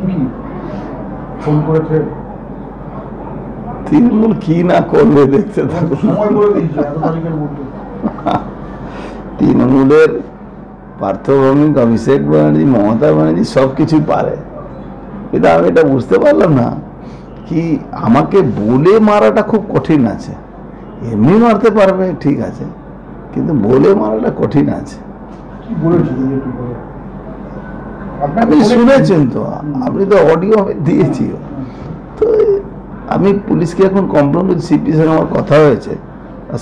কি ফোন করেছে? তৃণমূল কি না করবে দেখতে থাকুন। সময় করে দিয়েছে এত তারিখের মধ্যে। তৃণমূলের পার্থভৌমিক, অভিষেক ব্যানার্জি, মমতা ব্যানার্জি সব কিছুই পারে, কিন্তু আমি এটা বুঝতে পারলাম না কি আমাকে বলে মারাটা খুব কঠিন আছে। এমনি মারতে পারবে ঠিক আছে, কিন্তু বলে মারাটা কঠিন আছে। কি বলেছে? আপনি শুনেছেন তো, আপনি তো অডিও আমি দিয়েছি। তো আমি পুলিশকে এখন কমপ্লেন করছি, সিপির সঙ্গে আমার কথা হয়েছে,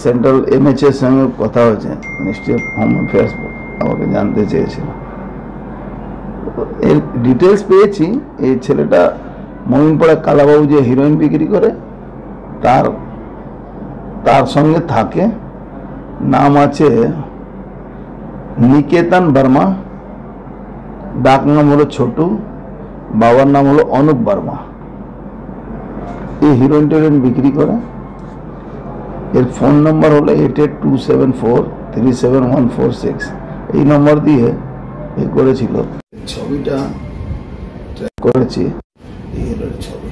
সেন্ট্রাল MH এর সঙ্গে কথা হয়েছে, মিনিস্ট্রি অফ হোম অ্যাফেয়ার্স আমাকে জানতে চেয়েছিল। এর ডিটেলস পেয়েছি। এই ছেলেটা মমিনপাড়া কালাবাবু যে হিরোইন বিক্রি করে তার সঙ্গে থাকে। নাম আছে নিকেতন বর্মা, ডাক নাম হলো ছোটু, বাবার নাম হলো অনুপ বর্মা। এই হিরোইন টেরোইন বিক্রি করে। এর ফোন নম্বর হলো 8827437146। এই নম্বর দিয়ে এ করেছিল। ছবিটা ট্র্যাক করেছি, এই হলো ছবি।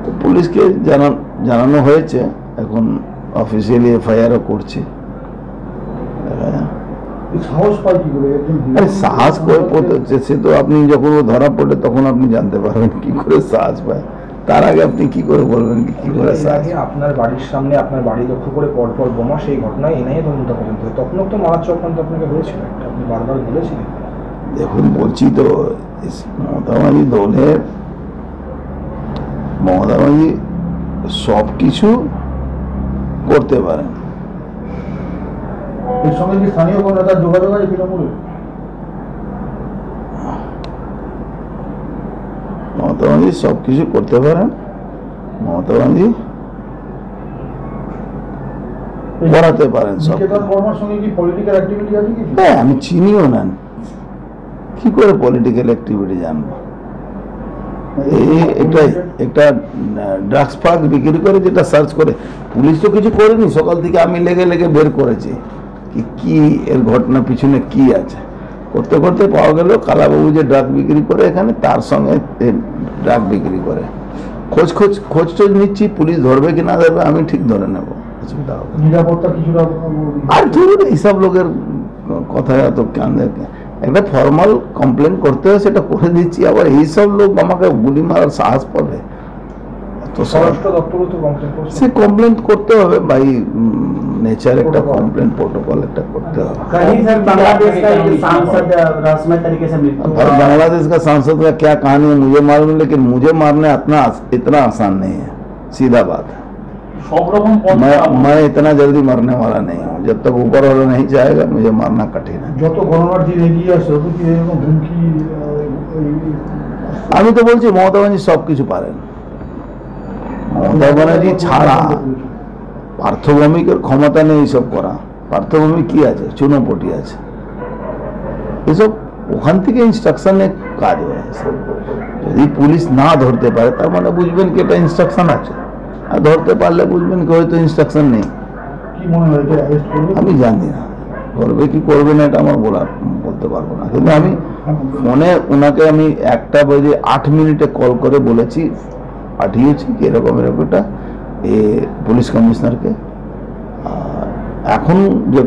তো পুলিশকে জানানো হয়েছে, এখন অফিসিয়ালি FIR করছে। সাহস পাই কি করে? আরে সাহস করে সে তো আপনি যখন ধরা পড়ে তখন আপনি জানতে পারবেন কি করে সাহস পায়। তার আগে আপনি কি করে বলবেন কি করে সাহস? আপনার বাড়ির সামনে আপনার বাড়ি লক্ষ্য করে পরপর বোমা, সেই ঘটনায় এনআইএ তদন্ত করেন, তখনও তো মারার চক্রান্ত আপনাকে হয়েছিল, আপনি বারবার বলেছিলেন। দেখুন বলছি তো, মমতা ব্যানার্জি দলের, মমতা ব্যানার্জি সব কিছু করতে পারেন। এর সঙ্গে কি স্থানীয় কোনো নেতার যোগাযোগ আছে তৃণমূলে? মমতা ব্যানার্জি সব কিছু করতে পারেন। মমতা ব্যানার্জি করাতে পারেন সব। নিকেতন বর্মার সঙ্গে কি পলিটিক্যাল অ্যাক্টিভিটি আছে কি? হ্যাঁ, আমি চিনিও না, কি করে পলিটিক্যাল অ্যাক্টিভিটি জানবো? একটা ড্রাগস ফাগ বিক্রি করে, যেটা সার্চ করে পুলিশ তো কিছু করেনি। সকাল থেকে আমি লেগে লেগে বের করেছি কি এর ঘটনা পিছনে কি আছে। করতে করতে পাওয়া গেল কালাবাবু যে ড্রাগ বিক্রি করে এখানে, তার সঙ্গে ড্রাগ বিক্রি করে। খোঁজ নিচ্ছি, পুলিশ ধরবে কি না ধরবে আমি ঠিক ধরে নেব, অসুবিধা হবে। নিরাপত্তা কিছুটা আর ধরুন এইসব লোকের কথায় এত কান্দে। একটা ফর্মাল কমপ্লেন করতে হয়, সেটা করে দিচ্ছি, আবার এইসব লোক আমাকে গুলি মারার সাহস পাবে? স্বরাষ্ট্র দপ্তরও তো কমপ্লেন করছে। সে কমপ্লেন করতে হবে বাই नेचर একটা কমপ্লেন प्रोटोकॉल একটা करते হবে। कहीं सर बांग्लादेश का एक सांसद रस्मी तरीके से मृत्यु और बांग्लादेश का सांसद का क्या कहानी है मुझे मालूम, लेकिन मुझे मारने इतना आसान नहीं है, सीधा बात है। मैं इतना जल्दी मरने वाला नहीं हूँ, जब तक ऊपर वाला नहीं चाहेगा मुझे मारना कठिन है। যত করোনার দিন এগিয়ে আসছে তত কি এরকম হুমকি? আমি তো বলছি মমতা ব্যানার্জি সব কিছু পারেন। মমতা ব্যানার্জি ছাড়া পার্থভৌমিকের ক্ষমতা নেই এইসব করা। পার্থভৌমিক কি আছে? চুনোপটি আছে। এসব ওখান থেকে ইনস্ট্রাকশনে কাজ হয়। যদি পুলিশ না ধরতে পারে তার মানে বুঝবেন কি এটা ইনস্ট্রাকশন আছে, আর ধরতে পারলে বুঝবেন কি হয়তো ইনস্ট্রাকশন নেই। কি মনে হয় এটা অ্যারেস্ট করবে? আমি জানি না করবে কি করবে না, এটা আমার বলতে পারবো না। কিন্তু আমি ফোনে ওনাকে আমি 1:08 কল করে বলেছি, পাঠিয়েছি কি এরকম একটা পুলিশ কমিশনারকে। এখন যে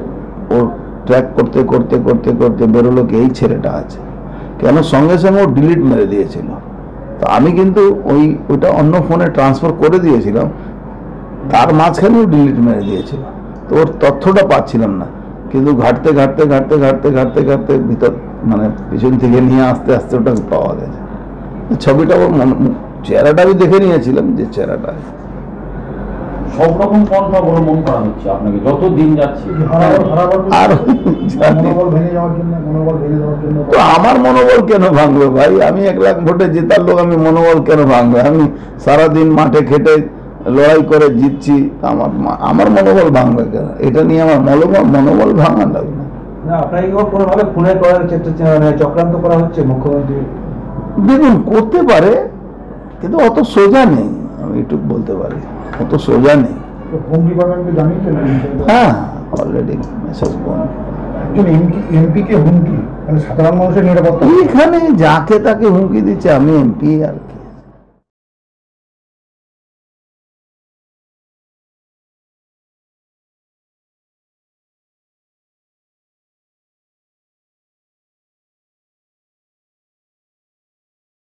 ওর ট্র্যাক করতে করতে করতে করতে বেরোলো কি এই ছেলেটা আছে, কেন সঙ্গে সঙ্গে ও ডিলিট মেরে দিয়েছিল। তো আমি কিন্তু ওইটা অন্য ফোনে ট্রান্সফার করে দিয়েছিলাম, তার মাঝখানেও ডিলিট মেরে দিয়েছিল। তো ওর তথ্যটা পাচ্ছিলাম না, কিন্তু ঘাটতে ঘাটতে ঘাটতে ঘাটতে ঘাটতে ঘাটতে ভিতর মানে পিছন থেকে নিয়ে আস্তে আস্তে ওটা পাওয়া গেছে। ছবিটা ওর চেহারাটা আমি দেখে নিয়েছিলাম যে চেহারাটা। সব রকম পন্থা অবলম্বন করা হচ্ছে আপনাকে যত দিন যাচ্ছে। আর তো আমার মনোবল কেন ভাঙবে ভাই? আমি 1 লাখ ভোটে জেতার লোক, আমি মনোবল কেন ভাঙবে? আমি সারাদিন মাঠে খেটে লড়াই করে জিতছি, আমার মনোবল ভাঙবে কেন? এটা নিয়ে আমার মনোবল ভাঙা লাগবে না। আপনাকে কোনোভাবে খুনে করার চক্রান্ত করা হচ্ছে মুখ্যমন্ত্রী? দেখুন করতে পারে, কিন্তু অত সোজা নেই, আমি একটু বলতে পারি অত সোজা নেই। হ্যাঁ, অলরেডি মেসেজ বন্ধ। একজন এমপি কে হুমকি মানে সাধারণ মানুষের নিরাপত্তা এখানে যাকে তাকে হুমকি দিচ্ছে, আমি এমপি আর